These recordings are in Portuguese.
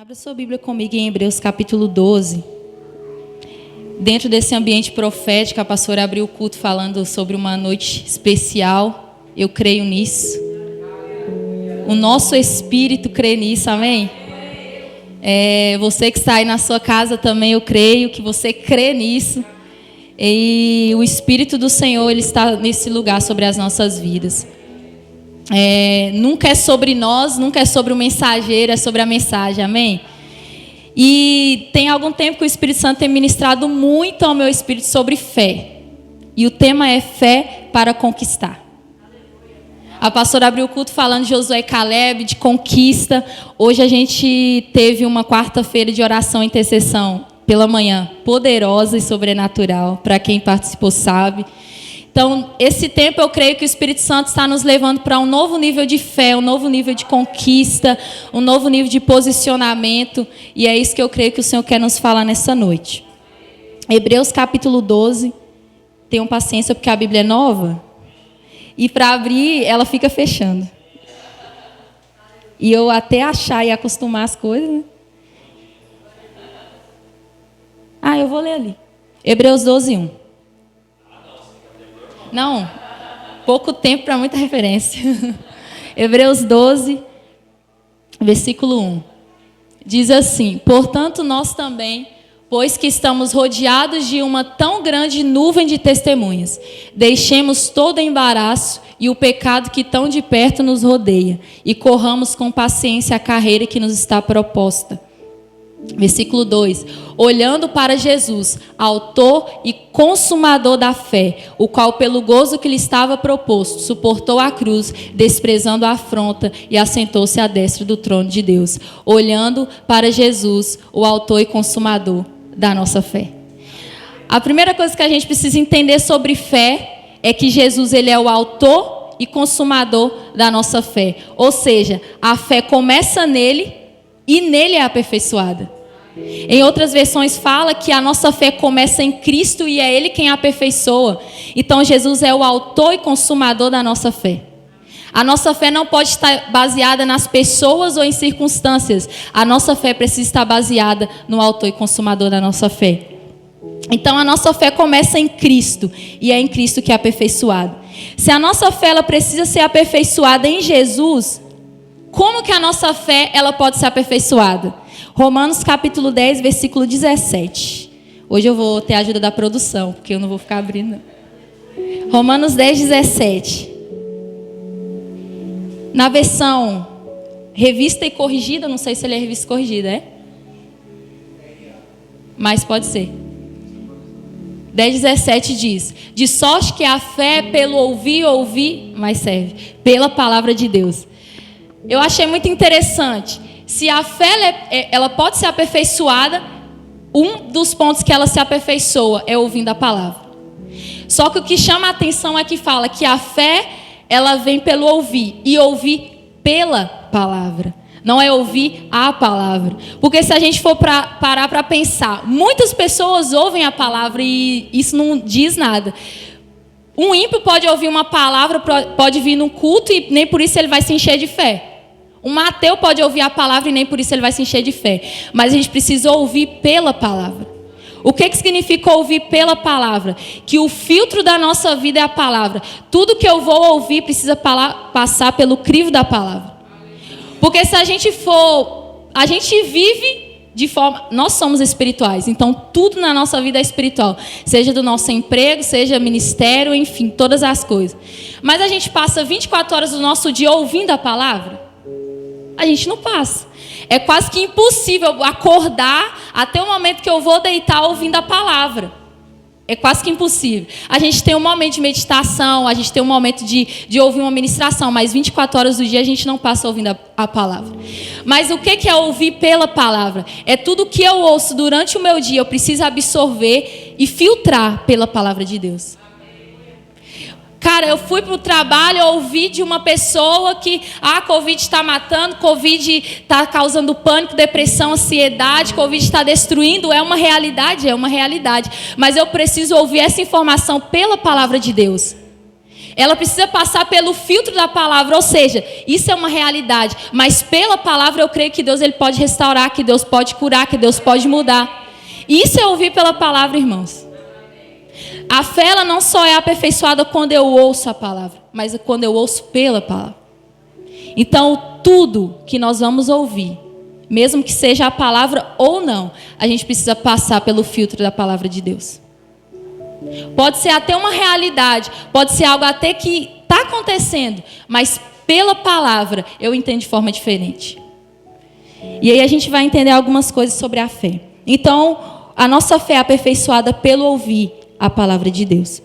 Abra sua Bíblia comigo em Hebreus capítulo 12. Dentro desse ambiente profético, a pastora abriu o culto falando sobre uma noite especial. Eu creio nisso. O nosso espírito crê nisso, amém? Você que está aí na sua casa também, eu creio que você crê nisso. E o Espírito do Senhor, Ele está nesse lugar sobre as nossas vidas. Nunca é sobre nós, nunca é sobre o mensageiro, é sobre a mensagem, amém? E tem algum tempo que o Espírito Santo tem ministrado muito ao meu espírito sobre fé. E o tema é fé para conquistar. A pastora abriu o culto falando de Josué e Caleb, de conquista. Hoje a gente teve uma quarta-feira de oração e intercessão pela manhã, poderosa e sobrenatural, para quem participou sabe. Então, esse tempo eu creio que o Espírito Santo está nos levando para um novo nível de fé, um novo nível de conquista, um novo nível de posicionamento. E é isso que eu creio que o Senhor quer nos falar nessa noite. Hebreus capítulo 12. Tenham paciência porque a Bíblia é nova. E para abrir, ela fica fechando. E eu até achar e acostumar as coisas, né? Eu vou ler ali. Hebreus 12, 1. Não, pouco tempo para muita referência. Hebreus 12, versículo 1. Diz assim: portanto, nós também, pois que estamos rodeados de uma tão grande nuvem de testemunhas, deixemos todo o embaraço e o pecado que tão de perto nos rodeia, e corramos com paciência a carreira que nos está proposta. Versículo 2: olhando para Jesus, autor e consumador da fé, o qual pelo gozo que lhe estava proposto, suportou a cruz, desprezando a afronta, e assentou-se à destra do trono de Deus. Olhando para Jesus, o autor e consumador da nossa fé. A primeira coisa que a gente precisa entender sobre fé é que Jesus, ele é o autor e consumador da nossa fé. Ou seja, a fé começa nele e nele é aperfeiçoada. Em outras versões fala que a nossa fé começa em Cristo e é Ele quem a aperfeiçoa. Então Jesus é o autor e consumador da nossa fé. A nossa fé não pode estar baseada nas pessoas ou em circunstâncias. A nossa fé precisa estar baseada no autor e consumador da nossa fé. Então a nossa fé começa em Cristo e é em Cristo que é aperfeiçoada. Se a nossa fé ela precisa ser aperfeiçoada em Jesus, como que a nossa fé ela pode ser aperfeiçoada? Romanos capítulo 10, versículo 17. Hoje eu vou ter a ajuda da produção, porque eu não vou ficar abrindo. Romanos 10, 17. Na versão revista e corrigida, não sei se ele é revista e corrigida, mas pode ser. 10, 17 diz: de sorte que a fé pelo ouvir, mas serve, pela palavra de Deus. Eu achei muito interessante. Se a fé ela pode ser aperfeiçoada, um dos pontos que ela se aperfeiçoa é ouvindo a palavra. Só que o que chama a atenção é que fala que a fé ela vem pelo ouvir, e ouvir pela palavra. Não é ouvir a palavra. Porque se a gente for parar para pensar, muitas pessoas ouvem a palavra e isso não diz nada. Um ímpio pode ouvir uma palavra, pode vir num culto e nem por isso ele vai se encher de fé. Um ateu pode ouvir a palavra e nem por isso ele vai se encher de fé. Mas a gente precisa ouvir pela palavra. O que significa ouvir pela palavra? Que o filtro da nossa vida é a palavra. Tudo que eu vou ouvir precisa passar pelo crivo da palavra. Porque se a gente vive de forma... Nós somos espirituais, então tudo na nossa vida é espiritual. Seja do nosso emprego, seja ministério, enfim, todas as coisas. Mas a gente passa 24 horas do nosso dia ouvindo a palavra? A gente não passa. É quase que impossível acordar até o momento que eu vou deitar ouvindo a palavra. É quase que impossível. A gente tem um momento de meditação, a gente tem um momento de ouvir uma ministração, mas 24 horas do dia a gente não passa ouvindo a palavra. Mas o que é ouvir pela palavra? É tudo que eu ouço durante o meu dia, eu preciso absorver e filtrar pela palavra de Deus. Cara, eu fui para o trabalho, eu ouvi de uma pessoa que a Covid está matando, Covid está causando pânico, depressão, ansiedade, Covid está destruindo. É uma realidade. Mas eu preciso ouvir essa informação pela palavra de Deus. Ela precisa passar pelo filtro da palavra, ou seja, isso é uma realidade. Mas pela palavra eu creio que Deus ele pode restaurar, que Deus pode curar, que Deus pode mudar. Isso é ouvir pela palavra, irmãos. A fé ela não só é aperfeiçoada quando eu ouço a palavra, mas quando eu ouço pela palavra. Então tudo que nós vamos ouvir, mesmo que seja a palavra ou não, a gente precisa passar pelo filtro da palavra de Deus. Pode ser até uma realidade, pode ser algo até que está acontecendo, mas pela palavra eu entendo de forma diferente. E aí a gente vai entender algumas coisas sobre a fé. Então, a nossa fé é aperfeiçoada pelo ouvir a palavra de Deus.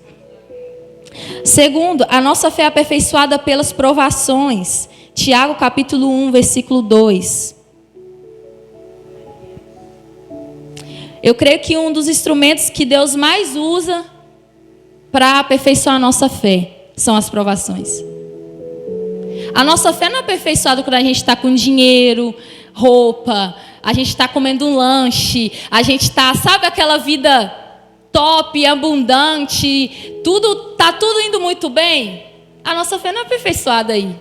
Segundo, a nossa fé é aperfeiçoada pelas provações. Tiago capítulo 1, versículo 2. Eu creio que um dos instrumentos que Deus mais usa para aperfeiçoar a nossa fé são as provações. A nossa fé não é aperfeiçoada quando a gente está com dinheiro, roupa, a gente está comendo um lanche, a gente está, sabe aquela vida top, abundante, está tudo indo muito bem. A nossa fé não é aperfeiçoada aí.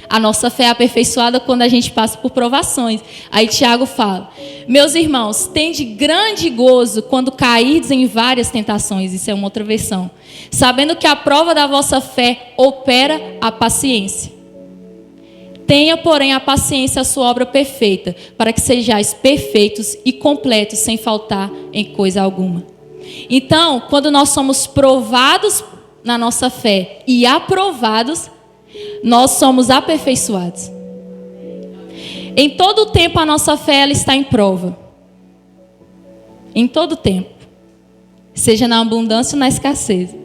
A nossa fé é aperfeiçoada quando a gente passa por provações. Aí Tiago fala: meus irmãos, tende grande gozo quando cairdes em várias tentações. Isso é uma outra versão. Sabendo que a prova da vossa fé opera a paciência. Tenha, porém, a paciência a sua obra perfeita, para que sejais perfeitos e completos, sem faltar em coisa alguma. Então, quando nós somos provados na nossa fé e aprovados, nós somos aperfeiçoados. Em todo o tempo a nossa fé ela está em prova. Em todo o tempo. Seja na abundância ou na escassez.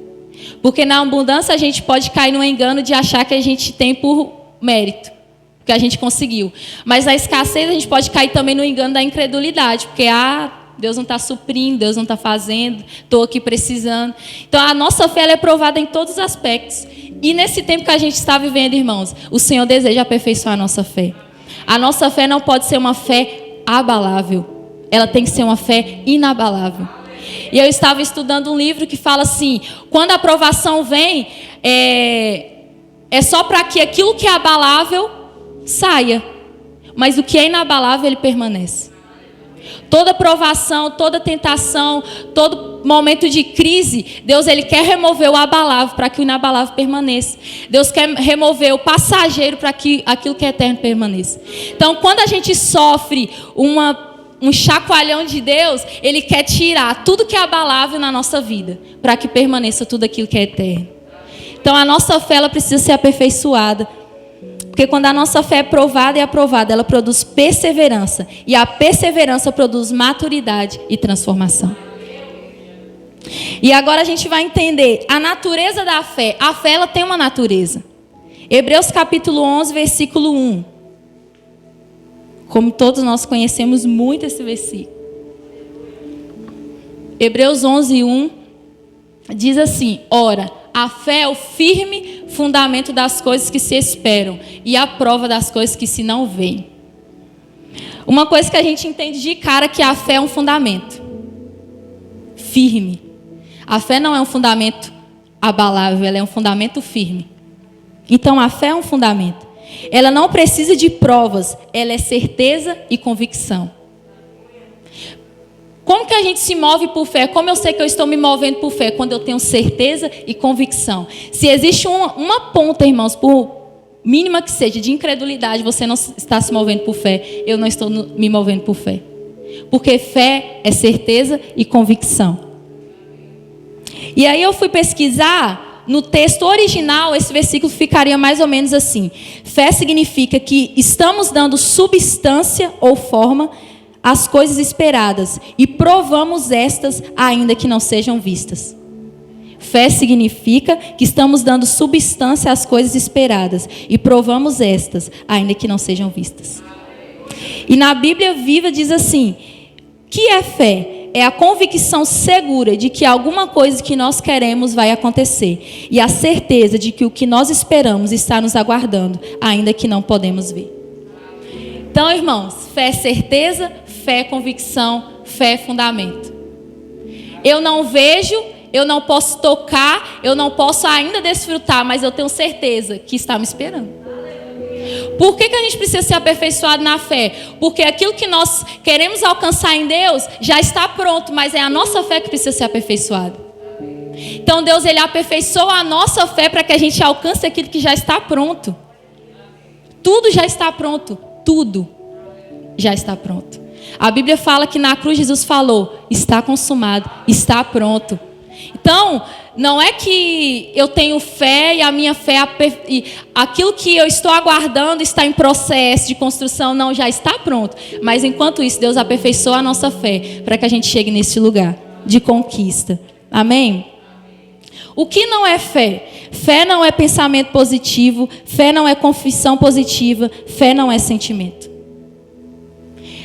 Porque na abundância a gente pode cair no engano de achar que a gente tem por mérito, que a gente conseguiu. Mas na escassez a gente pode cair também no engano da incredulidade, porque Deus não está suprindo, Deus não está fazendo, estou aqui precisando. Então a nossa fé ela é provada em todos os aspectos. E nesse tempo que a gente está vivendo, irmãos, o Senhor deseja aperfeiçoar a nossa fé. A nossa fé não pode ser uma fé abalável. Ela tem que ser uma fé inabalável. E eu estava estudando um livro que fala assim: quando a provação vem, é só para que aquilo que é abalável saia. Mas o que é inabalável, ele permanece. Toda provação, toda tentação, todo momento de crise, Deus ele quer remover o abalável para que o inabalável permaneça. Deus quer remover o passageiro para que aquilo que é eterno permaneça. Então, quando a gente sofre um chacoalhão de Deus, ele quer tirar tudo que é abalável na nossa vida, para que permaneça tudo aquilo que é eterno. Então, a nossa fé ela precisa ser aperfeiçoada. Porque quando a nossa fé é provada e aprovada, ela produz perseverança. E a perseverança produz maturidade e transformação. E agora a gente vai entender a natureza da fé. A fé ela tem uma natureza. Hebreus capítulo 11, versículo 1. Como todos nós conhecemos muito esse versículo. Hebreus 11, 1 diz assim: ora, a fé é o firme fundamento das coisas que se esperam e a prova das coisas que se não veem. Uma coisa que a gente entende de cara é que a fé é um fundamento firme. A fé não é um fundamento abalável, ela é um fundamento firme. Então a fé é um fundamento. Ela não precisa de provas, ela é certeza e convicção. Como que a gente se move por fé? Como eu sei que eu estou me movendo por fé? Quando eu tenho certeza e convicção. Se existe uma ponta, irmãos, por mínima que seja, de incredulidade, você não está se movendo por fé. Eu não estou me movendo por fé. Porque fé é certeza e convicção. E aí eu fui pesquisar, no texto original, esse versículo ficaria mais ou menos assim. Fé significa que estamos dando substância ou forma as coisas esperadas e provamos estas ainda que não sejam vistas. Fé significa que estamos dando substância às coisas esperadas e provamos estas ainda que não sejam vistas. E na Bíblia Viva diz assim: que é fé? É a convicção segura de que alguma coisa que nós queremos vai acontecer e a certeza de que o que nós esperamos está nos aguardando, ainda que não podemos ver. Então, irmãos, fé é certeza, fé é convicção, fé é fundamento. Eu não vejo eu não posso tocar, eu não posso ainda desfrutar, mas eu tenho certeza que está me esperando. Por que a gente precisa ser aperfeiçoado na fé? Porque aquilo que nós queremos alcançar em Deus já está pronto, mas é a nossa fé que precisa ser aperfeiçoada. Então Deus, Ele aperfeiçoa a nossa fé para que a gente alcance aquilo que já está pronto. Tudo já está pronto. Tudo já está pronto. A Bíblia fala que na cruz Jesus falou: está consumado, está pronto. Então, não é que eu tenho fé e a minha fé, aquilo que eu estou aguardando está em processo de construção, não, já está pronto. Mas enquanto isso, Deus aperfeiçoa a nossa fé para que a gente chegue nesse lugar de conquista. Amém? O que não é fé? Fé não é pensamento positivo, fé não é confissão positiva, fé não é sentimento.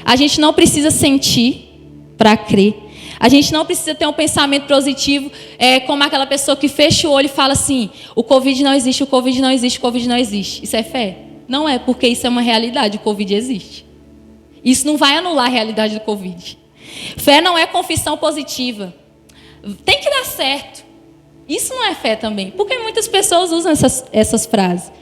A gente não precisa sentir para crer. A gente não precisa ter um pensamento positivo, como aquela pessoa que fecha o olho e fala assim: o Covid não existe, o Covid não existe, o Covid não existe. Isso é fé? Não é, porque isso é uma realidade, o Covid existe. Isso não vai anular a realidade do Covid. Fé não é confissão positiva. Tem que dar certo. Isso não é fé também, porque muitas pessoas usam essas frases.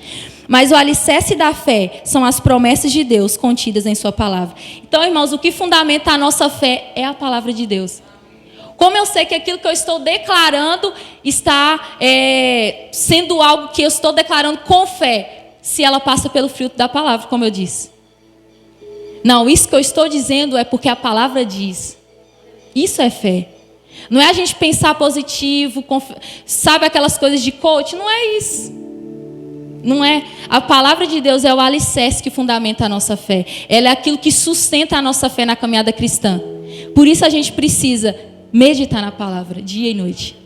Mas o alicerce da fé são as promessas de Deus contidas em sua palavra. Então, irmãos, o que fundamenta a nossa fé é a palavra de Deus. Como eu sei que aquilo que eu estou declarando está sendo algo que eu estou declarando com fé, se ela passa pelo fruto da palavra, como eu disse. Não, isso que eu estou dizendo é porque a palavra diz. Isso é fé. Não é a gente pensar positivo, sabe aquelas coisas de coach? Não é isso. Não é. A palavra de Deus é o alicerce que fundamenta a nossa fé. Ela é aquilo que sustenta a nossa fé na caminhada cristã. Por isso a gente precisa meditar na palavra, dia e noite.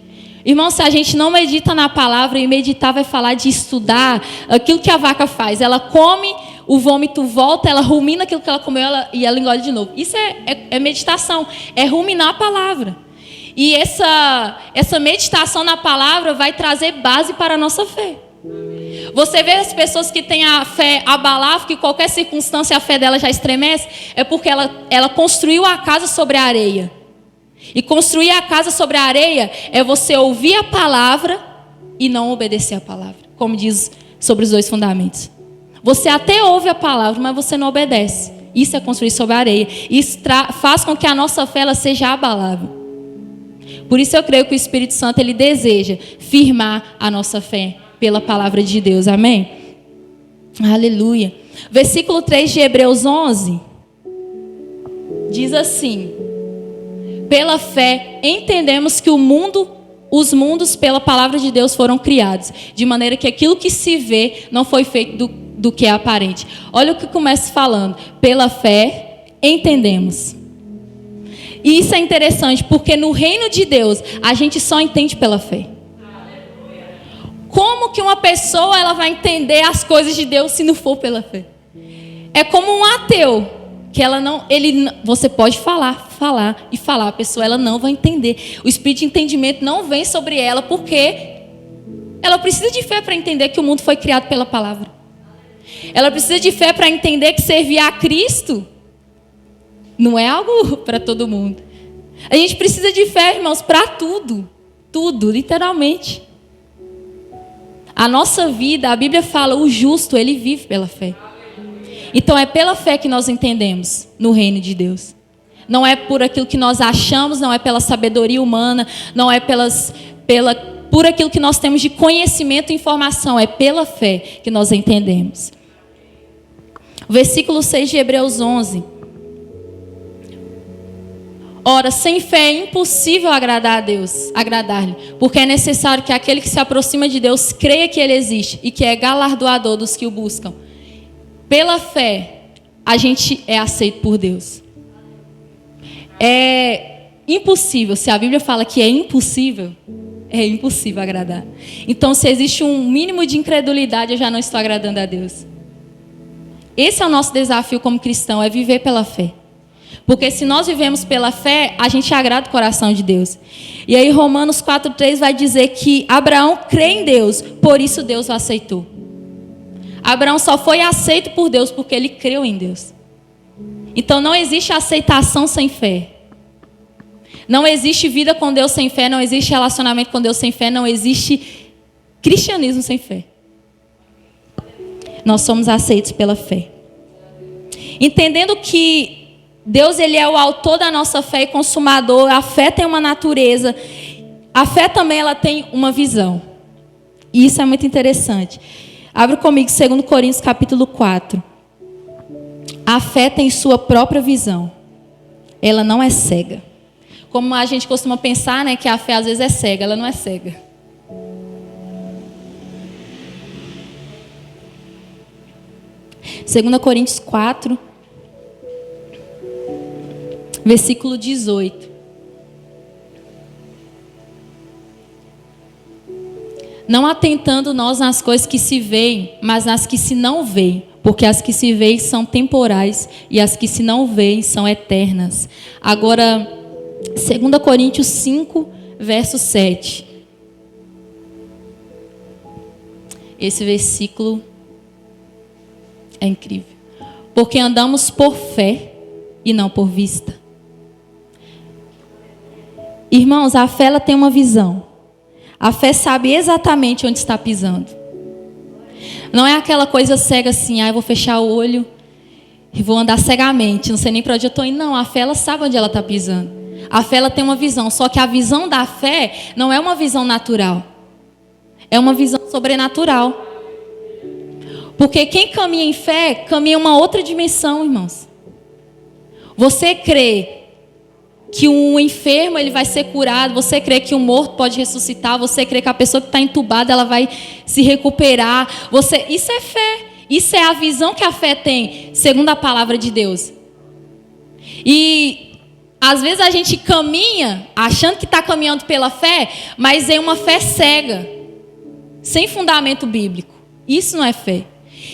Irmão, se a gente não medita na palavra, e meditar vai falar de estudar aquilo que a vaca faz. Ela come, o vômito volta, ela rumina aquilo que ela comeu e ela engole de novo. Isso é meditação, é ruminar a palavra. E essa meditação na palavra vai trazer base para a nossa fé. Você vê as pessoas que têm a fé abalável, que qualquer circunstância a fé dela já estremece, é porque ela construiu a casa sobre a areia. E construir a casa sobre a areia é você ouvir a palavra e não obedecer a palavra, como diz sobre os dois fundamentos. Você até ouve a palavra, mas você não obedece. Isso é construir sobre a areia. Isso faz com que a nossa fé ela seja abalável. Por isso eu creio que o Espírito Santo ele deseja firmar a nossa fé pela palavra de Deus. Amém? Aleluia. Versículo 3 de Hebreus 11 diz assim: pela fé entendemos que os mundos pela palavra de Deus foram criados, de maneira que aquilo que se vê não foi feito do que é aparente. Olha o que começa falando: pela fé entendemos. E isso é interessante, porque no reino de Deus, a gente só entende pela fé. Como que uma pessoa ela vai entender as coisas de Deus se não for pela fé? É como um ateu, que você pode falar, a pessoa ela não vai entender. O espírito de entendimento não vem sobre ela, porque ela precisa de fé para entender que o mundo foi criado pela palavra. Ela precisa de fé para entender que servir a Cristo não é algo para todo mundo. A gente precisa de fé, irmãos, para tudo. Tudo, literalmente. A nossa vida, a Bíblia fala, o justo, ele vive pela fé. Então é pela fé que nós entendemos no reino de Deus. Não é por aquilo que nós achamos, não é pela sabedoria humana, não é por aquilo que nós temos de conhecimento e informação. É pela fé que nós entendemos. Versículo 6 de Hebreus 11. Ora, sem fé é impossível agradar-lhe, porque é necessário que aquele que se aproxima de Deus creia que Ele existe e que é galardoador dos que o buscam. Pela fé, a gente é aceito por Deus. É impossível, se a Bíblia fala que é impossível agradar. Então, se existe um mínimo de incredulidade, eu já não estou agradando a Deus. Esse é o nosso desafio como cristão, é viver pela fé. Porque se nós vivemos pela fé, a gente agrada o coração de Deus. E aí Romanos 4,3 vai dizer que Abraão crê em Deus, por isso Deus o aceitou. Abraão só foi aceito por Deus porque ele creu em Deus. Então não existe aceitação sem fé. Não existe vida com Deus sem fé, não existe relacionamento com Deus sem fé, não existe cristianismo sem fé. Nós somos aceitos pela fé. Entendendo que Deus, ele é o autor da nossa fé e consumador, a fé tem uma natureza, a fé também ela tem uma visão. E isso é muito interessante. Abre comigo 2 Coríntios capítulo 4. A fé tem sua própria visão. Ela não é cega. Como a gente costuma pensar, né, que a fé às vezes é cega. Ela não é cega. Segunda Coríntios 4, versículo 18. Não atentando nós nas coisas que se veem, mas nas que se não veem, porque as que se veem são temporais e as que se não veem são eternas. Agora, 2 Coríntios 5, verso 7. Esse versículo é incrível. Porque andamos por fé e não por vista. Irmãos, a fé ela tem uma visão. A fé sabe exatamente onde está pisando. Não é aquela coisa cega assim, eu vou fechar o olho e vou andar cegamente, não sei nem para onde eu estou indo. Não, a fé ela sabe onde ela está pisando. A fé ela tem uma visão, só que a visão da fé não é uma visão natural. É uma visão sobrenatural. Porque quem caminha em fé, caminha em uma outra dimensão, irmãos. Você crê que um enfermo ele vai ser curado, você crê que um morto pode ressuscitar, você crê que a pessoa que está entubada ela vai se recuperar. Isso é fé. Isso é a visão que a fé tem, segundo a palavra de Deus. E às vezes a gente caminha achando que está caminhando pela fé, mas é uma fé cega, sem fundamento bíblico. Isso não é fé.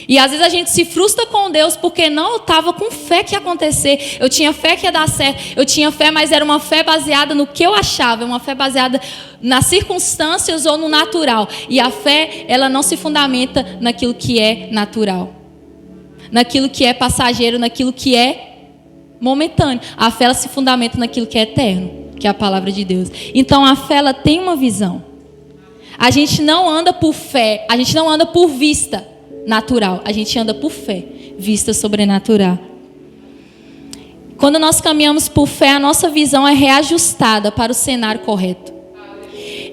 E às vezes a gente se frustra com Deus porque não, eu estava com fé que ia acontecer, eu tinha fé que ia dar certo, eu tinha fé, mas era uma fé baseada no que eu achava, uma fé baseada nas circunstâncias ou no natural. E a fé, ela não se fundamenta naquilo que é natural, naquilo que é passageiro, naquilo que é momentâneo. A fé ela se fundamenta naquilo que é eterno, que é a palavra de Deus. Então a fé ela tem uma visão. A gente não anda por fé, a gente não anda por vista natural, a gente anda por fé, vista sobrenatural. Quando nós caminhamos por fé, a nossa visão é reajustada para o cenário correto.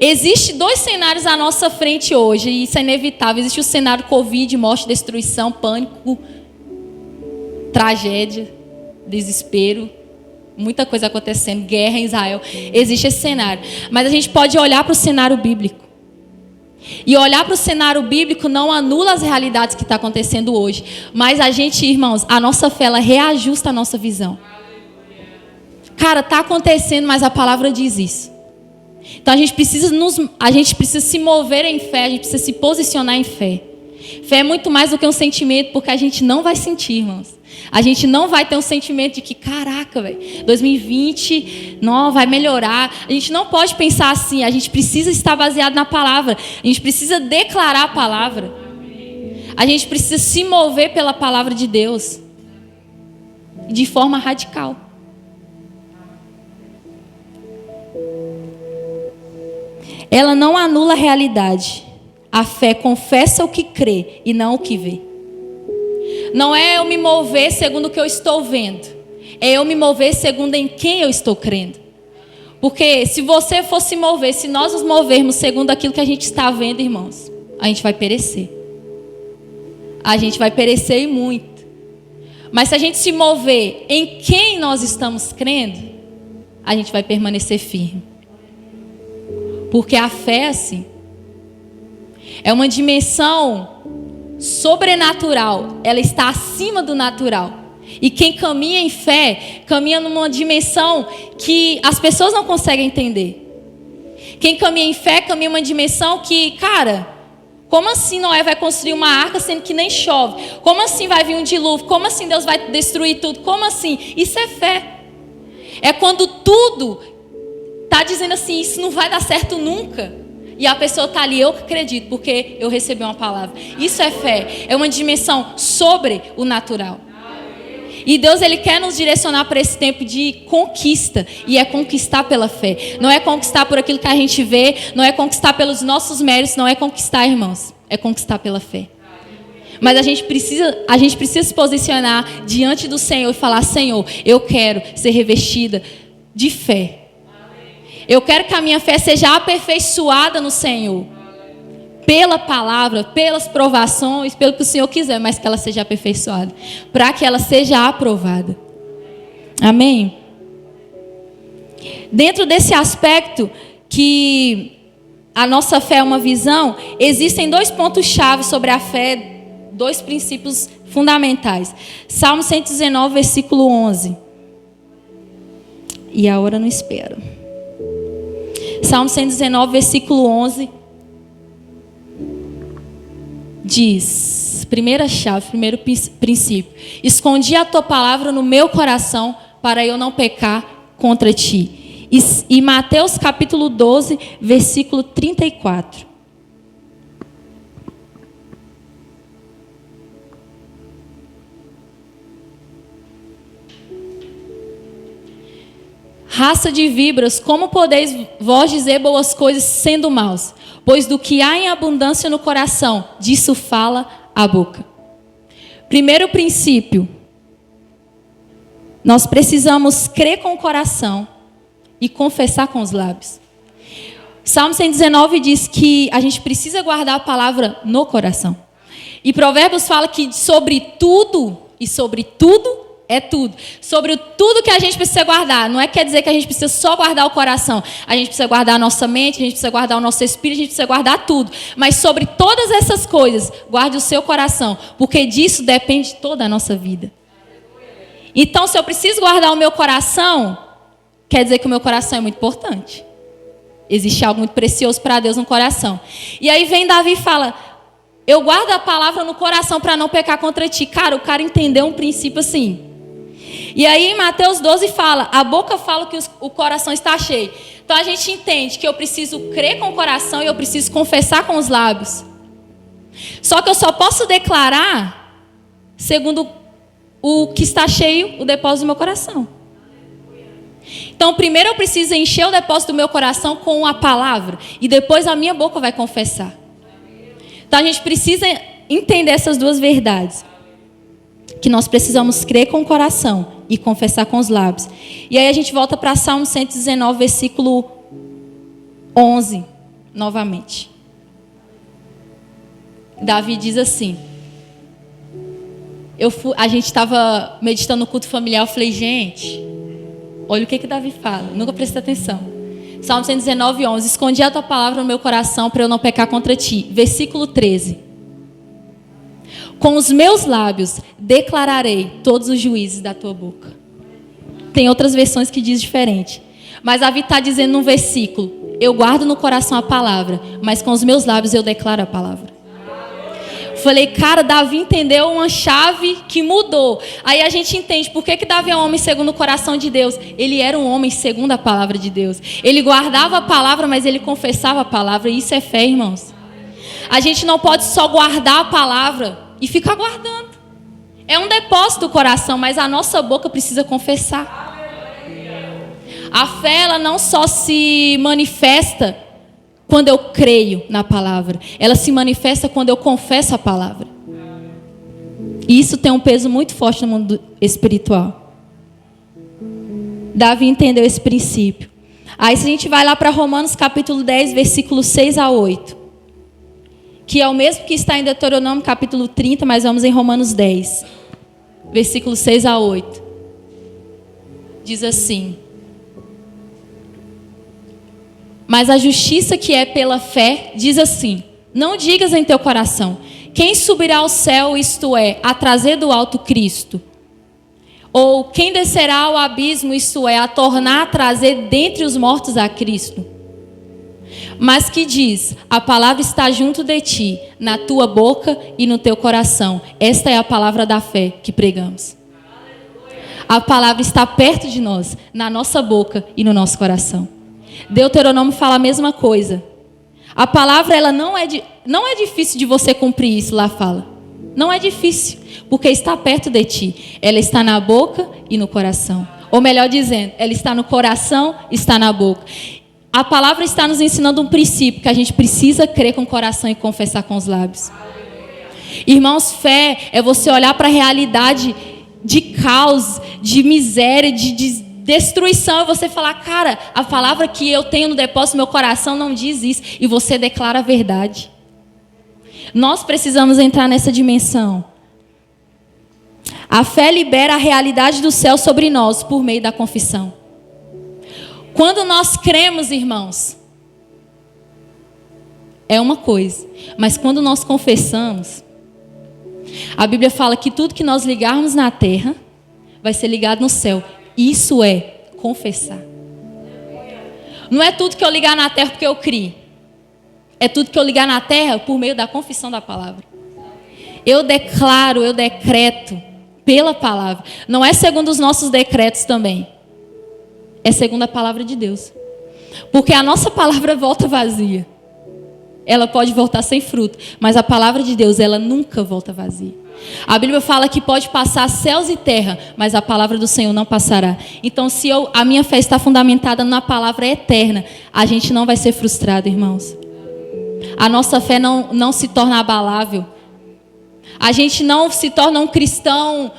Existem dois cenários à nossa frente hoje, e isso é inevitável. Existe o cenário Covid, morte, destruição, pânico, tragédia, desespero, muita coisa acontecendo, guerra em Israel. Existe esse cenário, mas a gente pode olhar para o cenário bíblico. E olhar para o cenário bíblico não anula as realidades que estão acontecendo hoje. Mas a gente, irmãos, a nossa fé, ela reajusta a nossa visão. Cara, está acontecendo, mas a palavra diz isso. Então a gente precisa se mover em fé, a gente precisa se posicionar em fé. Fé é muito mais do que um sentimento, porque a gente não vai sentir, irmãos. A gente não vai ter um sentimento de que, caraca, velho, 2020, não, vai melhorar. A gente não pode pensar assim, a gente precisa estar baseado na palavra. A gente precisa declarar a palavra. A gente precisa se mover pela palavra de Deus. De forma radical. Ela não anula a realidade. A fé confessa o que crê e não o que vê. Não é eu me mover segundo o que eu estou vendo. É eu me mover segundo em quem eu estou crendo. Porque se você for se mover, se nós nos movermos segundo aquilo que a gente está vendo, irmãos, a gente vai perecer. A gente vai perecer e muito. Mas se a gente se mover em quem nós estamos crendo, a gente vai permanecer firme. Porque a fé, assim, é uma dimensão sobrenatural, ela está acima do natural. E quem caminha em fé, caminha numa dimensão que as pessoas não conseguem entender. Quem caminha em fé, caminha numa dimensão que, cara, como assim Noé vai construir uma arca sendo que nem chove? Como assim vai vir um dilúvio? Como assim Deus vai destruir tudo? Como assim? Isso é fé. É quando tudo está dizendo assim, isso não vai dar certo nunca. E a pessoa está ali, eu acredito, porque eu recebi uma palavra. Isso é fé. É uma dimensão sobre o natural. E Deus, Ele quer nos direcionar para esse tempo de conquista. E é conquistar pela fé. Não é conquistar por aquilo que a gente vê. Não é conquistar pelos nossos méritos. Não é conquistar, irmãos. É conquistar pela fé. Mas a gente precisa se posicionar diante do Senhor e falar: Senhor, eu quero ser revestida de fé. Eu quero que a minha fé seja aperfeiçoada no Senhor. Pela palavra, pelas provações, pelo que o Senhor quiser, mas que ela seja aperfeiçoada. Para que ela seja aprovada. Amém? Dentro desse aspecto que a nossa fé é uma visão, existem 2 pontos-chave sobre a fé, 2 princípios fundamentais. Salmo 119, versículo 11. E a hora não espera. Salmo 119, versículo 11. Diz, primeira chave, primeiro princípio: escondi a tua palavra no meu coração para eu não pecar contra ti. E Mateus capítulo 12, versículo 34. Raça de víboras, como podeis vós dizer boas coisas sendo maus? Pois do que há em abundância no coração, disso fala a boca. Primeiro princípio: nós precisamos crer com o coração e confessar com os lábios. Salmo 119 diz que a gente precisa guardar a palavra no coração. E Provérbios fala que sobre tudo é tudo. Sobre tudo que a gente precisa guardar. Não quer dizer que a gente precisa só guardar o coração. A gente precisa guardar a nossa mente, a gente precisa guardar o nosso espírito, a gente precisa guardar tudo. Mas sobre todas essas coisas, guarde o seu coração. Porque disso depende toda a nossa vida. Então, se eu preciso guardar o meu coração, quer dizer que o meu coração é muito importante. Existe algo muito precioso para Deus no coração. E aí vem Davi e fala: eu guardo a palavra no coração para não pecar contra ti. Cara, o cara entendeu um princípio assim. E aí em Mateus 12 fala: a boca fala que o coração está cheio. Então a gente entende que eu preciso crer com o coração e eu preciso confessar com os lábios. Só que eu só posso declarar segundo o que está cheio, o depósito do meu coração. Então primeiro eu preciso encher o depósito do meu coração com a palavra. E depois a minha boca vai confessar. Então a gente precisa entender essas 2 verdades. Que nós precisamos crer com o coração e confessar com os lábios. E aí a gente volta para Salmo 119, versículo 11, novamente. Davi diz assim: a gente estava meditando no culto familiar, eu falei: gente, olha o que Davi fala, nunca prestei atenção. Salmo 119, 11. Escondi a tua palavra no meu coração para eu não pecar contra ti. Versículo 13. Com os meus lábios declararei todos os juízes da tua boca. Tem outras versões que diz diferente. Mas Davi está dizendo num versículo: eu guardo no coração a palavra, mas com os meus lábios eu declaro a palavra. Falei, cara, Davi entendeu uma chave que mudou. Aí a gente entende por que Davi é um homem segundo o coração de Deus. Ele era um homem segundo a palavra de Deus. Ele guardava a palavra, mas ele confessava a palavra. E isso é fé, irmãos. A gente não pode só guardar a palavra e ficar guardando. É um depósito do coração, mas a nossa boca precisa confessar. A fé, ela não só se manifesta quando eu creio na palavra. Ela se manifesta quando eu confesso a palavra. E isso tem um peso muito forte no mundo espiritual. Davi entendeu esse princípio. Aí se a gente vai lá para Romanos capítulo 10, versículos 6 a 8. Que é o mesmo que está em Deuteronômio capítulo 30, mas vamos em Romanos 10. Versículos 6 a 8. Diz assim: mas a justiça que é pela fé diz assim: não digas em teu coração: quem subirá ao céu, isto é, a trazer do alto Cristo? Ou quem descerá ao abismo, isto é, a tornar a trazer dentre os mortos a Cristo? Mas que diz: a palavra está junto de ti, na tua boca e no teu coração. Esta é a palavra da fé que pregamos. A palavra está perto de nós, na nossa boca e no nosso coração. Deuteronômio fala a mesma coisa. A palavra, ela não é difícil de você cumprir isso, lá fala. Não é difícil, porque está perto de ti. Ela está na boca e no coração. Ou melhor dizendo, ela está no coração, está na boca. A palavra está nos ensinando um princípio, que a gente precisa crer com o coração e confessar com os lábios. Irmãos, fé é você olhar para a realidade de caos, de miséria, de destruição, e você falar, cara, a palavra que eu tenho no depósito do meu coração não diz isso, e você declara a verdade. Nós precisamos entrar nessa dimensão. A fé libera a realidade do céu sobre nós por meio da confissão. Quando nós cremos, irmãos, é uma coisa, mas quando nós confessamos, a Bíblia fala que tudo que nós ligarmos na terra vai ser ligado no céu. Isso é confessar. Não é tudo que eu ligar na terra porque eu criei. É tudo que eu ligar na terra por meio da confissão da palavra. Eu declaro, eu decreto pela palavra. Não é segundo os nossos decretos também. É segundo a palavra de Deus. Porque a nossa palavra volta vazia. Ela pode voltar sem fruto, mas a palavra de Deus, ela nunca volta vazia. A Bíblia fala que pode passar céus e terra, mas a palavra do Senhor não passará. Então, se a minha fé está fundamentada na palavra eterna, a gente não vai ser frustrado, irmãos. A nossa fé não se torna abalável. A gente não se torna um cristão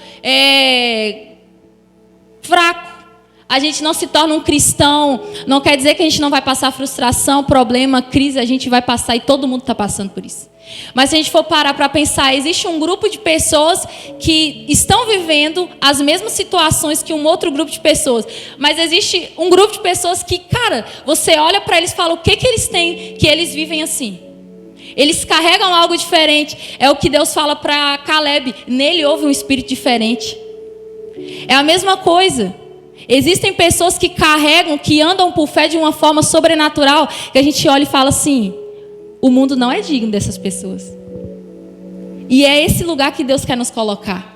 fraco. A gente não se torna um cristão, não quer dizer que a gente não vai passar frustração, problema, crise, a gente vai passar e todo mundo está passando por isso. Mas se a gente for parar para pensar, existe um grupo de pessoas que estão vivendo as mesmas situações que um outro grupo de pessoas. Mas existe um grupo de pessoas que, cara, você olha para eles e fala o que eles têm, que eles vivem assim. Eles carregam algo diferente. É o que Deus fala para Caleb. Nele houve um espírito diferente. É a mesma coisa. Existem pessoas que carregam, que andam por fé de uma forma sobrenatural, que a gente olha e fala assim, o mundo não é digno dessas pessoas. E é esse lugar que Deus quer nos colocar.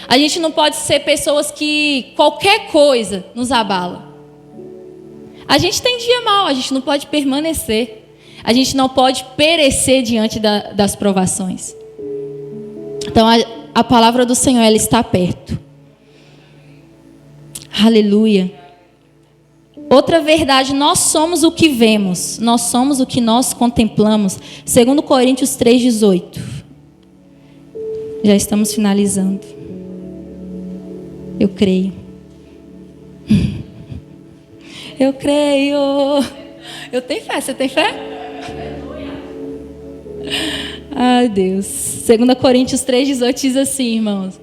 A gente não pode ser pessoas que qualquer coisa nos abala. A gente tem dia mau, a gente não pode permanecer. A gente não pode perecer diante das provações. Então a palavra do Senhor, ela está perto. Aleluia. Outra verdade, nós somos o que vemos, nós somos o que nós contemplamos. 2 Coríntios 3,18. Já estamos finalizando. Eu creio. Eu creio. Eu tenho fé, você tem fé? Ai, Deus. 2 Coríntios 3,18 diz assim, irmãos.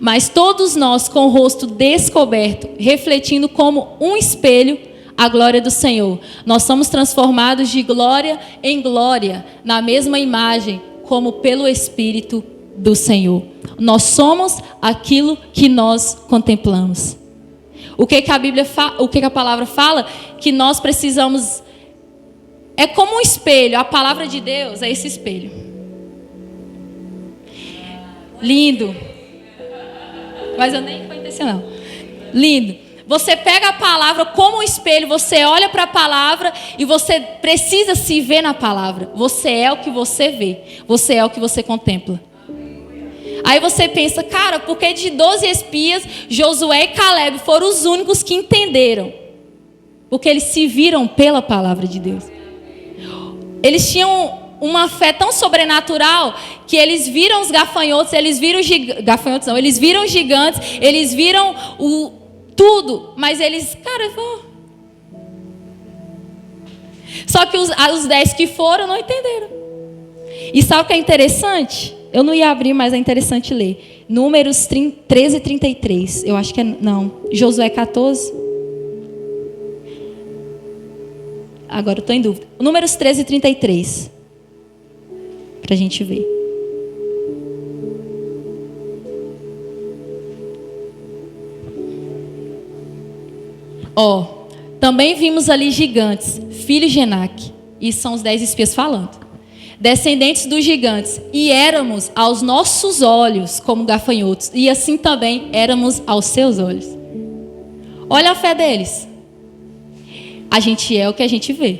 Mas todos nós, com o rosto descoberto, refletindo como um espelho a glória do Senhor, nós somos transformados de glória em glória, na mesma imagem, como pelo Espírito do Senhor. Nós somos aquilo que nós contemplamos. O que a Bíblia o que a palavra fala? Que nós precisamos. É como um espelho. A palavra de Deus é esse espelho. Lindo. Mas eu nem foi intencional. Lindo. Você pega a palavra como um espelho, você olha para a palavra e você precisa se ver na palavra. Você é o que você vê. Você é o que você contempla. Aí você pensa, cara, porque de 12 espias, Josué e Caleb foram os únicos que entenderam. Porque eles se viram pela palavra de Deus. Eles tinham uma fé tão sobrenatural que eles viram os gafanhotos, eles viram eles viram os gigantes, eles viram tudo, mas eles, cara, eu vou. Só que os 10 que foram não entenderam. E sabe o que é interessante? Eu não ia abrir, mas é interessante ler. Números 13 e 33. Eu acho que é, não, Josué 14. Agora eu estou em dúvida. Números 13 e 33. Para a gente ver. Também vimos ali gigantes, filhos de Enaque. E são os 10 espias falando. Descendentes dos gigantes. E éramos aos nossos olhos como gafanhotos. E assim também éramos aos seus olhos. Olha a fé deles. A gente é o que a gente vê.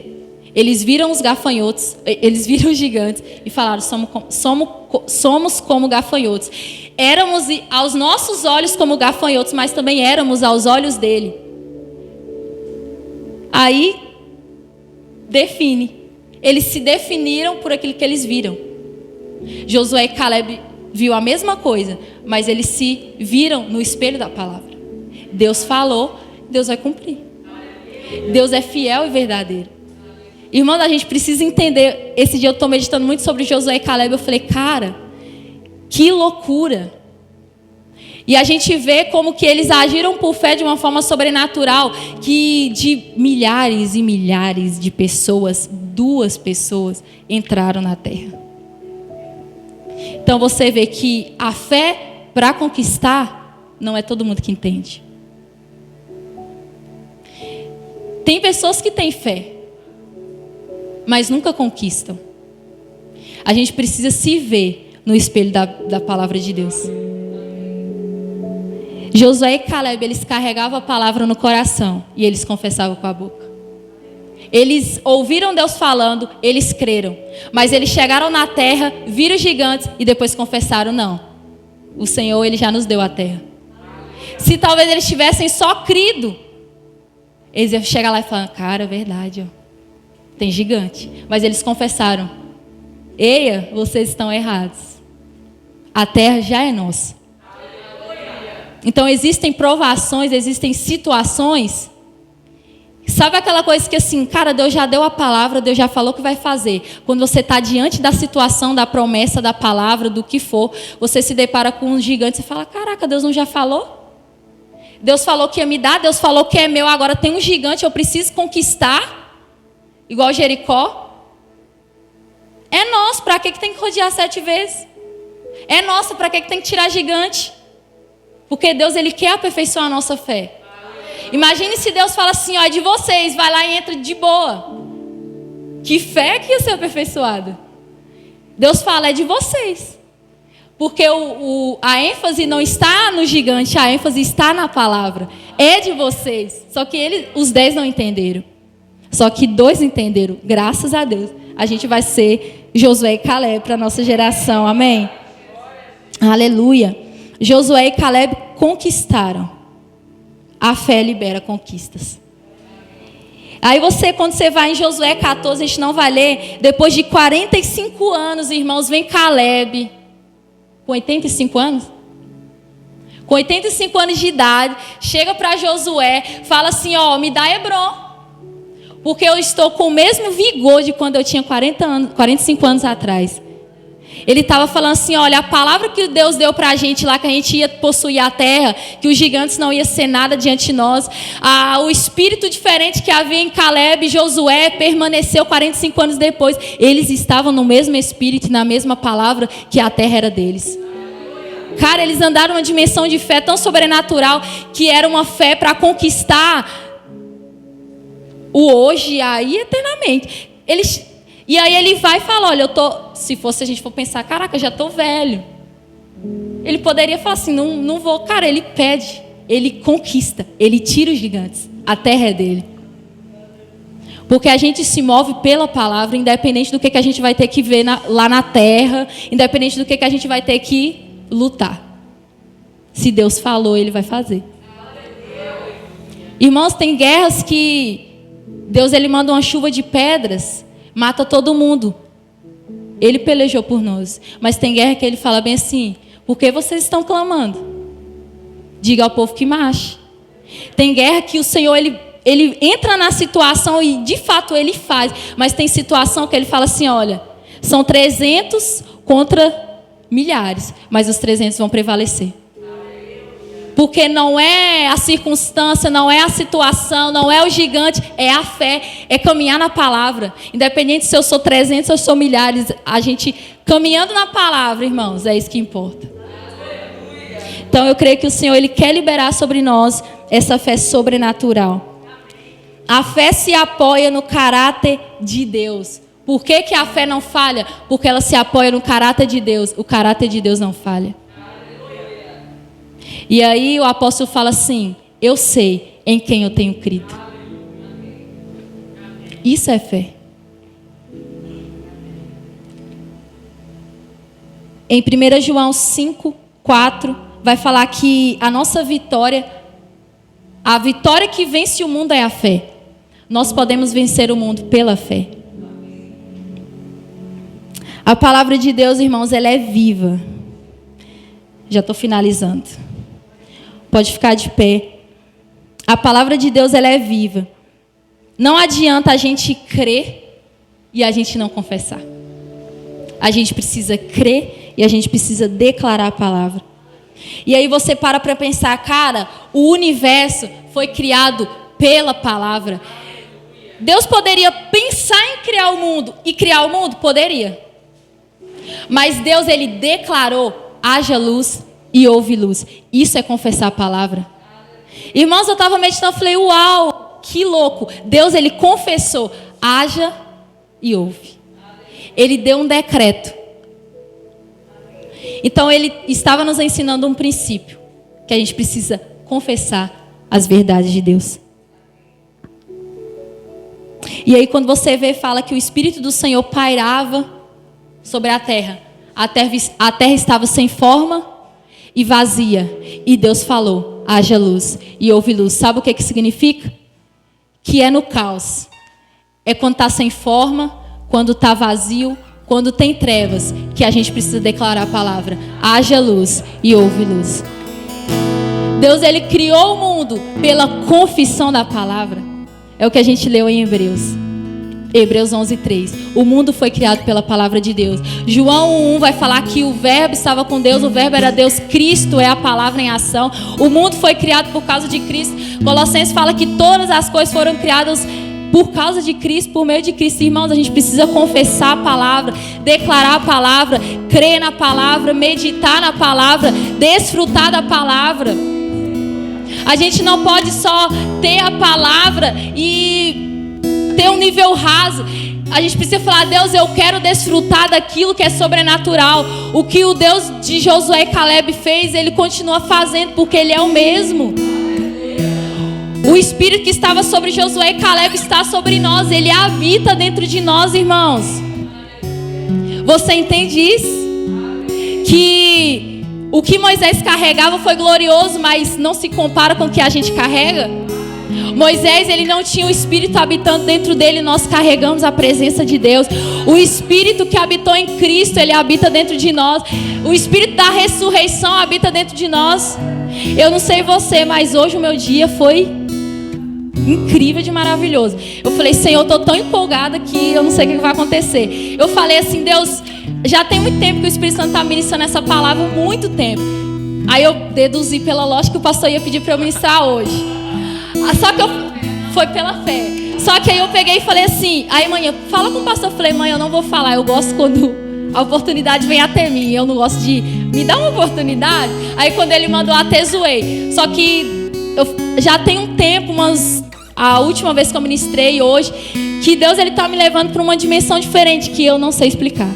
Eles viram os gafanhotos, eles viram os gigantes e falaram: somos como gafanhotos. Éramos aos nossos olhos como gafanhotos, mas também éramos aos olhos dele. Aí define. Eles se definiram por aquilo que eles viram. Josué e Caleb viu a mesma coisa, mas eles se viram no espelho da palavra. Deus falou, Deus vai cumprir. Deus é fiel e verdadeiro. Irmão, a gente precisa entender. Esse dia eu estou meditando muito sobre Josué e Caleb. Eu falei, cara, que loucura. E a gente vê como que eles agiram por fé de uma forma sobrenatural, que de milhares e milhares de pessoas, 2 pessoas entraram na terra. Então você vê que a fé para conquistar não é todo mundo que entende. Tem pessoas que têm fé, mas nunca conquistam. A gente precisa se ver no espelho da palavra de Deus. Josué e Caleb, eles carregavam a palavra no coração e eles confessavam com a boca. Eles ouviram Deus falando, eles creram. Mas eles chegaram na terra, viram os gigantes e depois confessaram: não, o Senhor, Ele já nos deu a terra. Se talvez eles tivessem só crido, eles iam chegar lá e falar: cara, é verdade, ó, tem gigante. Mas eles confessaram: eia, vocês estão errados. A terra já é nossa. Então existem provações, existem situações. Sabe aquela coisa que assim, cara, Deus já deu a palavra, Deus já falou o que vai fazer. Quando você está diante da situação, da promessa, da palavra, do que for, você se depara com um gigante e fala: caraca, Deus não já falou? Deus falou que ia me dar, Deus falou que é meu, agora tem um gigante, eu preciso conquistar. Igual Jericó. É nosso, para que tem que rodear 7 vezes? É nosso, para que tem que tirar gigante? Porque Deus, Ele quer aperfeiçoar a nossa fé. Imagine se Deus fala assim: ó, é de vocês, vai lá e entra de boa. Que fé que ia ser aperfeiçoada. Deus fala: é de vocês. Porque a ênfase não está no gigante, a ênfase está na palavra. É de vocês. Só que os 10 não entenderam. Só que 2 entenderam. Graças a Deus. A gente vai ser Josué e Caleb para a nossa geração. Amém? Aleluia. Josué e Caleb conquistaram. A fé libera conquistas. Aí quando você vai em Josué 14, a gente não vai ler. Depois de 45 anos, irmãos, vem Caleb. Com 85 anos? Com 85 anos de idade, chega para Josué, fala assim: ó, me dá Hebrom. Porque eu estou com o mesmo vigor de quando eu tinha 45 anos atrás. Ele estava falando assim: olha, a palavra que Deus deu para a gente lá, que a gente ia possuir a terra, que os gigantes não iam ser nada diante de nós. O espírito diferente que havia em Caleb e Josué permaneceu 45 anos depois. Eles estavam no mesmo espírito e na mesma palavra, que a terra era deles. Cara, eles andaram uma dimensão de fé tão sobrenatural, que era uma fé para conquistar o hoje e aí eternamente. E aí ele vai e fala: olha, se a gente for pensar, caraca, já estou velho. Ele poderia falar assim: não vou. Cara, ele pede, ele conquista, ele tira os gigantes. A terra é dele. Porque a gente se move pela palavra, independente do que a gente vai ter que ver lá na terra, independente do que a gente vai ter que lutar. Se Deus falou, Ele vai fazer. Irmãos, tem guerras que Deus, Ele manda uma chuva de pedras, mata todo mundo. Ele pelejou por nós. Mas tem guerra que Ele fala bem assim: por que vocês estão clamando? Diga ao povo que marche. Tem guerra que o Senhor, Ele entra na situação e de fato Ele faz. Mas tem situação que Ele fala assim: olha, são 300 contra milhares, mas os 300 vão prevalecer. Porque não é a circunstância, não é a situação, não é o gigante, é a fé, é caminhar na palavra. Independente se eu sou 300 ou eu sou milhares, a gente caminhando na palavra, irmãos, é isso que importa. Então eu creio que o Senhor, Ele quer liberar sobre nós essa fé sobrenatural. A fé se apoia no caráter de Deus. Por que a fé não falha? Porque ela se apoia no caráter de Deus. O caráter de Deus não falha. E aí o apóstolo fala assim: eu sei em quem eu tenho crido. Isso é fé. Em 1 João 5:4, vai falar que a nossa vitória, a vitória que vence o mundo é a fé. Nós podemos vencer o mundo pela fé. A palavra de Deus, irmãos, ela é viva. Já estou finalizando. Pode ficar de pé. A palavra de Deus, ela é viva. Não adianta a gente crer e a gente não confessar. A gente precisa crer e a gente precisa declarar a palavra. E aí você para pensar, cara, o universo foi criado pela palavra. Deus poderia pensar em criar o mundo e criar o mundo? Poderia. Mas Deus, ele declarou, haja luz e houve luz. Isso é confessar a palavra. Irmãos, eu estava meditando, falei, uau, que louco. Deus, ele confessou, haja e houve. Ele deu um decreto. Então, ele estava nos ensinando um princípio, que a gente precisa confessar as verdades de Deus. E aí, quando você vê, fala que o Espírito do Senhor pairava sobre a terra estava sem forma e vazia. E Deus falou, haja luz e houve luz. Sabe o que significa? Que é no caos. É quando está sem forma, quando está vazio, quando tem trevas, que a gente precisa declarar a palavra. Haja luz e houve luz. Deus, ele criou o mundo pela confissão da palavra. É o que a gente leu em Hebreus. Hebreus 11:3. O mundo foi criado pela palavra de Deus. João 1 vai falar que o verbo estava com Deus, o verbo era Deus, Cristo é a palavra em ação. O mundo foi criado por causa de Cristo. Colossenses fala que todas as coisas foram criadas por causa de Cristo, por meio de Cristo. Irmãos, a gente precisa confessar a palavra, declarar a palavra, crer na palavra, meditar na palavra, desfrutar da palavra. A gente não pode só ter a palavra e ter um nível raso. A gente precisa falar, Deus, eu quero desfrutar daquilo que é sobrenatural. O que o Deus de Josué e Caleb fez, ele continua fazendo, porque ele é o mesmo. O Espírito que estava sobre Josué e Caleb está sobre nós. Ele habita dentro de nós, irmãos. Você entende isso? Que o que Moisés carregava foi glorioso, mas não se compara com o que a gente carrega. Moisés, ele não tinha o Espírito habitando dentro dele. Nós carregamos a presença de Deus. O Espírito que habitou em Cristo, ele habita dentro de nós. O Espírito da ressurreição habita dentro de nós. Eu não sei você, mas hoje o meu dia foi incrível de maravilhoso. Eu falei, Senhor, eu estou tão empolgada que eu não sei o que vai acontecer. Eu falei assim, Deus, já tem muito tempo que o Espírito Santo está ministrando essa palavra, muito tempo. Aí eu deduzi pela lógica que o pastor ia pedir para eu ministrar hoje. Só que foi pela fé. Só que aí eu peguei e falei assim, aí mãe, fala com o pastor. Eu falei, mãe, eu não vou falar, eu gosto quando a oportunidade vem até mim. Eu não gosto de me dar uma oportunidade. Aí quando ele mandou, até zoei. Só que eu já tem um tempo, a última vez que eu ministrei hoje, que Deus, ele está me levando para uma dimensão diferente que eu não sei explicar.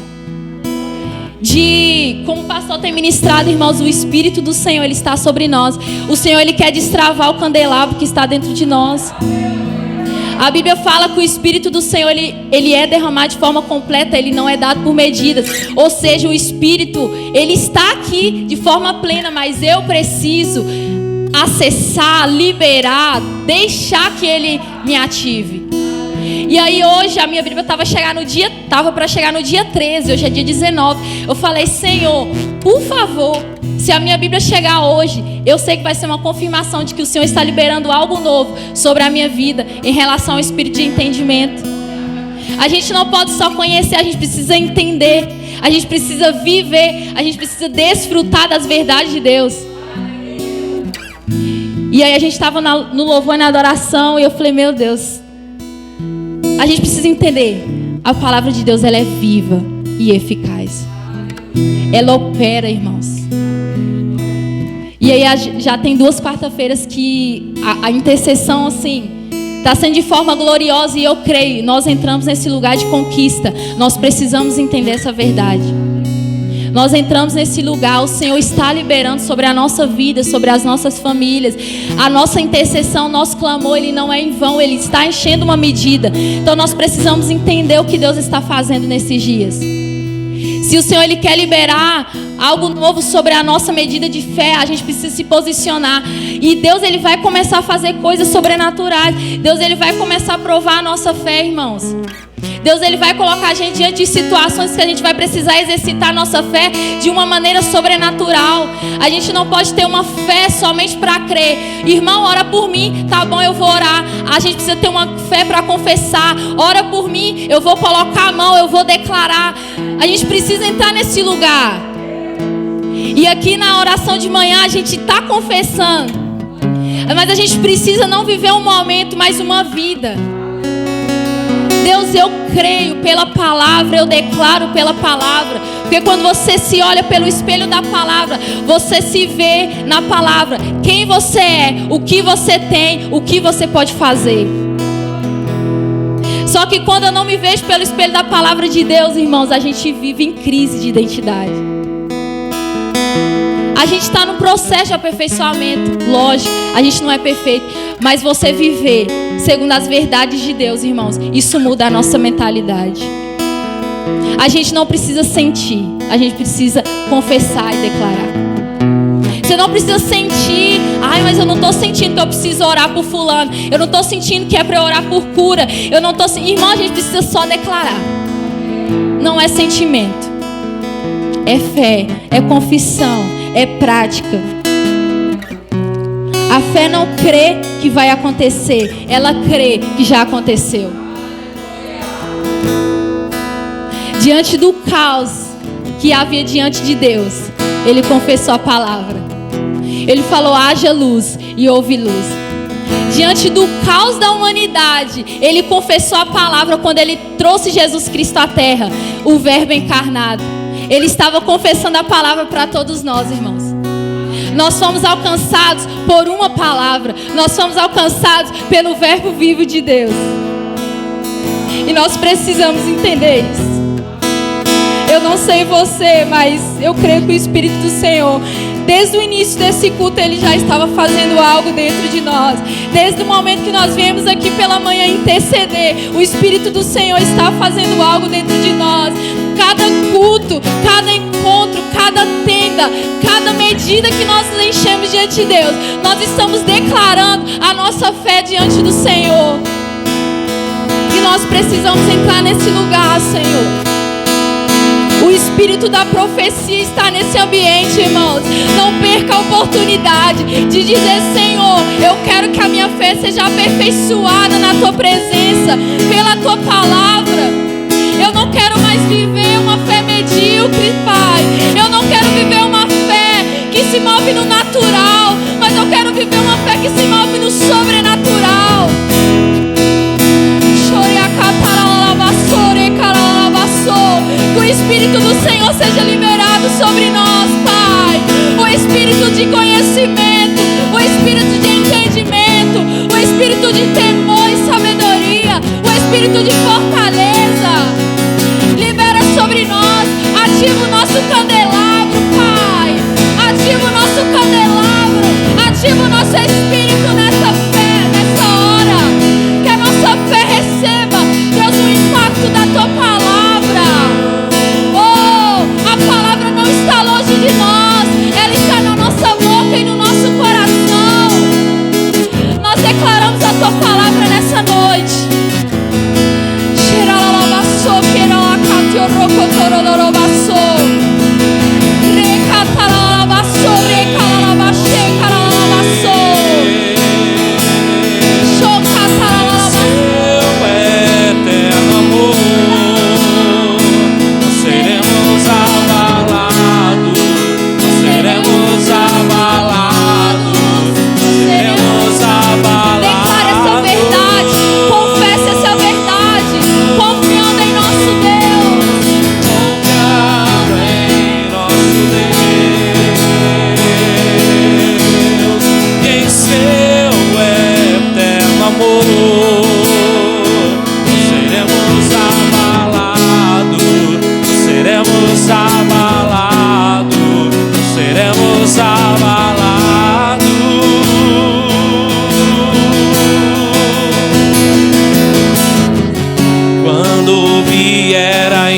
Como o pastor tem ministrado, irmãos, o Espírito do Senhor, ele está sobre nós. O Senhor, ele quer destravar o candelabro que está dentro de nós. A Bíblia fala que o Espírito do Senhor, ele é derramado de forma completa, ele não é dado por medidas. Ou seja, o Espírito, ele está aqui de forma plena, mas eu preciso acessar, liberar, deixar que ele me ative. E aí hoje a minha Bíblia estava para chegar no dia 13, hoje é dia 19. Eu falei, Senhor, por favor, se a minha Bíblia chegar hoje, eu sei que vai ser uma confirmação de que o Senhor está liberando algo novo sobre a minha vida em relação ao espírito de entendimento. A gente não pode só conhecer, a gente precisa entender, a gente precisa viver, a gente precisa desfrutar das verdades de Deus. E aí a gente estava no louvor e na adoração e eu falei, meu Deus, a gente precisa entender, a palavra de Deus, ela é viva e eficaz. Ela opera, irmãos. E aí já tem 2 quarta-feiras que a intercessão, assim, está sendo de forma gloriosa. E eu creio, nós entramos nesse lugar de conquista. Nós precisamos entender essa verdade. Nós entramos nesse lugar, o Senhor está liberando sobre a nossa vida, sobre as nossas famílias. A nossa intercessão, nosso clamor, ele não é em vão, ele está enchendo uma medida. Então nós precisamos entender o que Deus está fazendo nesses dias. Se o Senhor Ele quer liberar algo novo sobre a nossa medida de fé, a gente precisa se posicionar. E Deus Ele vai começar a fazer coisas sobrenaturais. Deus Ele vai começar a provar a nossa fé, irmãos. Deus Ele vai colocar a gente diante de situações que a gente vai precisar exercitar a nossa fé de uma maneira sobrenatural. A gente não pode ter uma fé somente para crer. Irmão, ora por mim, tá bom, eu vou orar. A gente precisa ter uma fé para confessar. Ora por mim, eu vou colocar a mão, eu vou declarar. A gente precisa entrar nesse lugar. E aqui na oração de manhã a gente está confessando. Mas a gente precisa não viver um momento, mas uma vida. Deus, eu creio pela palavra, eu declaro pela palavra. Porque quando você se olha pelo espelho da palavra, você se vê na palavra. Quem você é, o que você tem, o que você pode fazer. Só que quando eu não me vejo pelo espelho da palavra de Deus, irmãos, a gente vive em crise de identidade. A gente está no processo de aperfeiçoamento, lógico, a gente não é perfeito, mas você viver segundo as verdades de Deus, irmãos, isso muda a nossa mentalidade. A gente não precisa sentir, a gente precisa confessar e declarar. Você não precisa sentir, ai, mas eu não estou sentindo que eu preciso orar por fulano, eu não estou sentindo que é para eu orar por cura, eu não estou, irmão, a gente precisa só declarar. Não é sentimento, é fé, é confissão. É prática. A fé não crê que vai acontecer, ela crê que já aconteceu. Diante do caos que havia diante de Deus, ele confessou a palavra. Ele falou: haja luz, e houve luz. Diante do caos da humanidade, ele confessou a palavra quando ele trouxe Jesus Cristo à terra, o Verbo encarnado. Ele estava confessando a palavra para todos nós, irmãos. Nós fomos alcançados por uma palavra. Nós fomos alcançados pelo Verbo vivo de Deus. E nós precisamos entender isso. Eu não sei você, mas eu creio que o Espírito do Senhor, desde o início desse culto, Ele já estava fazendo algo dentro de nós. Desde o momento que nós viemos aqui pela manhã interceder, o Espírito do Senhor está fazendo algo dentro de nós. Cada culto, cada encontro, cada tenda, cada medida que nós enchemos diante de Deus, nós estamos declarando a nossa fé diante do Senhor. E nós precisamos entrar nesse lugar, Senhor. O espírito da profecia está nesse ambiente, irmãos. Não perca a oportunidade de dizer: Senhor, eu quero que a minha fé seja aperfeiçoada na Tua presença, pela Tua palavra. Eu não quero mais viver uma fé medíocre, Pai. Eu não quero viver uma fé que se move no natural, mas eu quero viver uma fé que se move no sobrenatural. Que o Espírito do Senhor seja liberado sobre nós, Pai. O Espírito de conhecimento, o Espírito de entendimento, o Espírito de temor e sabedoria, o Espírito de fortaleza. Libera sobre nós, ativa o nosso candelabro, Pai. Ativa o nosso candelabro, ativa o nosso Espírito nessa fé, nessa hora. Que a nossa fé receba, Deus, o impacto da Tua palavra. Está longe de nós, ela está na nossa boca e no nosso coração. Nós declaramos a Tua palavra nessa noite.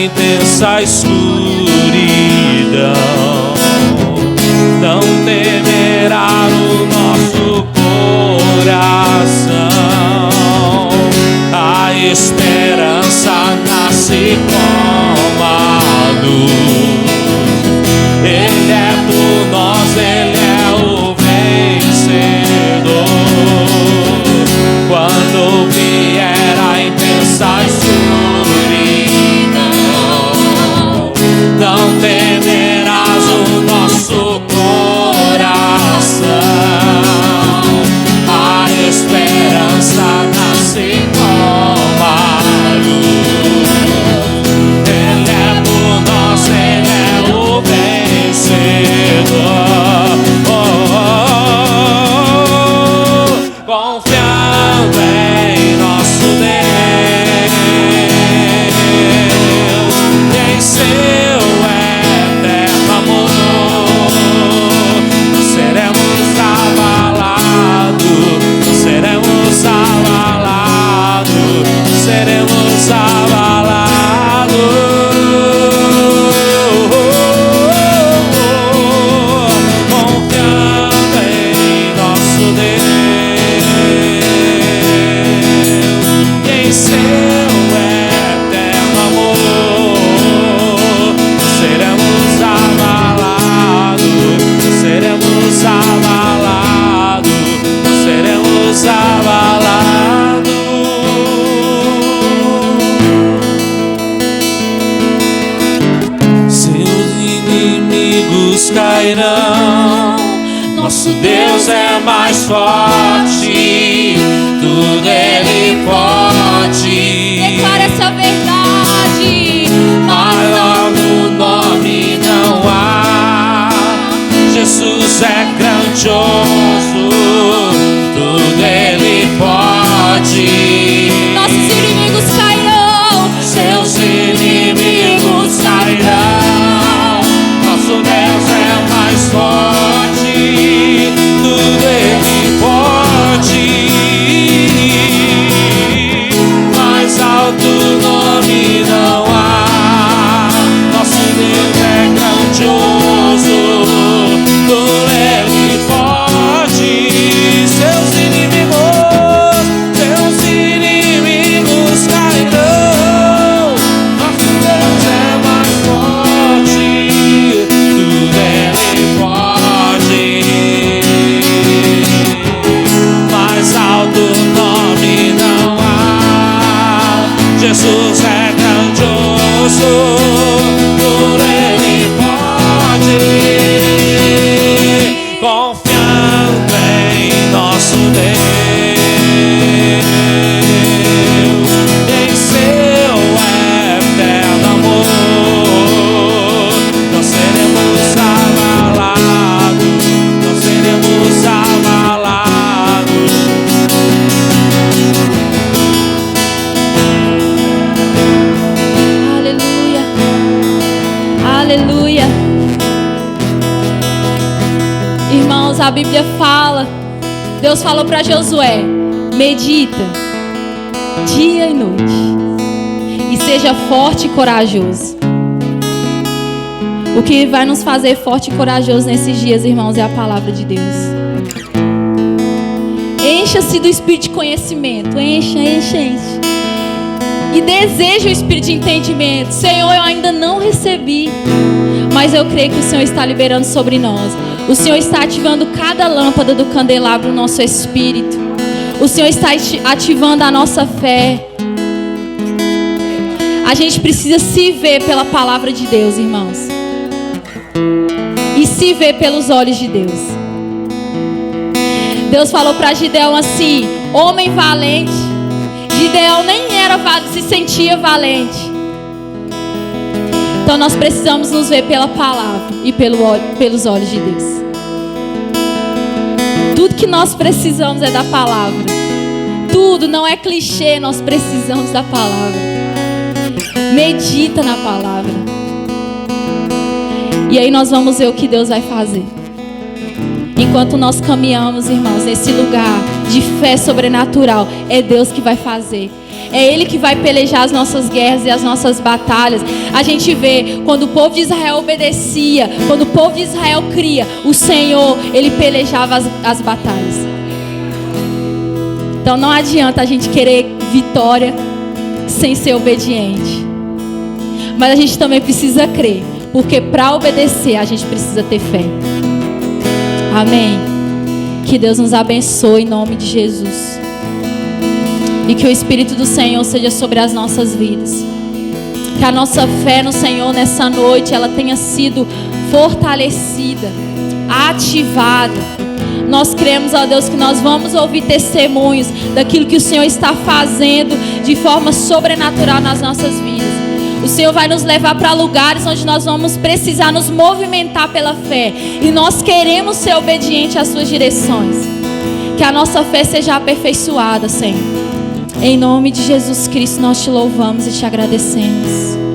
intensa escuridão, eu vi era intensa escuridão. Não temerás o nosso coração. A esperança nasce como a luz. Ele é por nós, Ele é o vencedor. Confiando em nosso Deus e em seu eterno amor, não seremos abalados, não seremos abalados, não seremos abalados. Confiando em nosso Deus em seu eterno amor, seremos abalados, seremos abalados, seremos abalados. Seus inimigos cairão, nosso Deus é mais forte, tudo Ele pode. Declara essa verdade. Maior no nome não há. Jesus é grandioso, tudo Ele pode. Nossos inimigos cairão. Seus inimigos cairão. Nosso Deus é mais forte, tudo Ele pode. Mais alto nome não há. Nosso Deus é grandioso, tudo Ele pode. Seus inimigos cairão. Nosso Deus é mais forte, tudo Ele pode. Mais alto nome não há. Jesus é grandioso, tudo Ele pode. Confiando em nosso Deus, em seu eterno amor, não seremos abalados, não seremos abalados. Aleluia. Aleluia. Irmãos, a Bíblia fala, Deus falou para Josué: medita dia e noite e seja forte e corajoso. O que vai nos fazer forte e corajoso nesses dias, irmãos, é a palavra de Deus. Encha-se do espírito de conhecimento. Encha. E deseja o espírito de entendimento. Senhor, eu ainda não recebi, mas eu creio que o Senhor está liberando sobre nós. O Senhor está ativando cada lâmpada do candelabro no nosso espírito. O Senhor está ativando a nossa fé. A gente precisa se ver pela palavra de Deus, irmãos. E se ver pelos olhos de Deus. Deus falou para Gideão assim: homem valente. Gideão nem se sentia valente. Então nós precisamos nos ver pela palavra e pelos olhos de Deus. Tudo que nós precisamos é da palavra. Tudo, não é clichê, nós precisamos da palavra. Medita na palavra. E aí nós vamos ver o que Deus vai fazer. Enquanto nós caminhamos, irmãos, nesse lugar de fé sobrenatural, é Deus que vai fazer. É Ele que vai pelejar as nossas guerras e as nossas batalhas. A gente vê, quando o povo de Israel obedecia, quando o povo de Israel cria, o Senhor, Ele pelejava as batalhas. Então não adianta a gente querer vitória sem ser obediente. Mas a gente também precisa crer, porque para obedecer a gente precisa ter fé. Amém. Que Deus nos abençoe em nome de Jesus. E que o Espírito do Senhor seja sobre as nossas vidas. Que a nossa fé no Senhor nessa noite, ela tenha sido fortalecida, ativada. Nós cremos, ó Deus, que nós vamos ouvir testemunhos daquilo que o Senhor está fazendo de forma sobrenatural nas nossas vidas. O Senhor vai nos levar para lugares onde nós vamos precisar nos movimentar pela fé. E nós queremos ser obedientes às suas direções. Que a nossa fé seja aperfeiçoada, Senhor. Em nome de Jesus Cristo nós te louvamos e te agradecemos.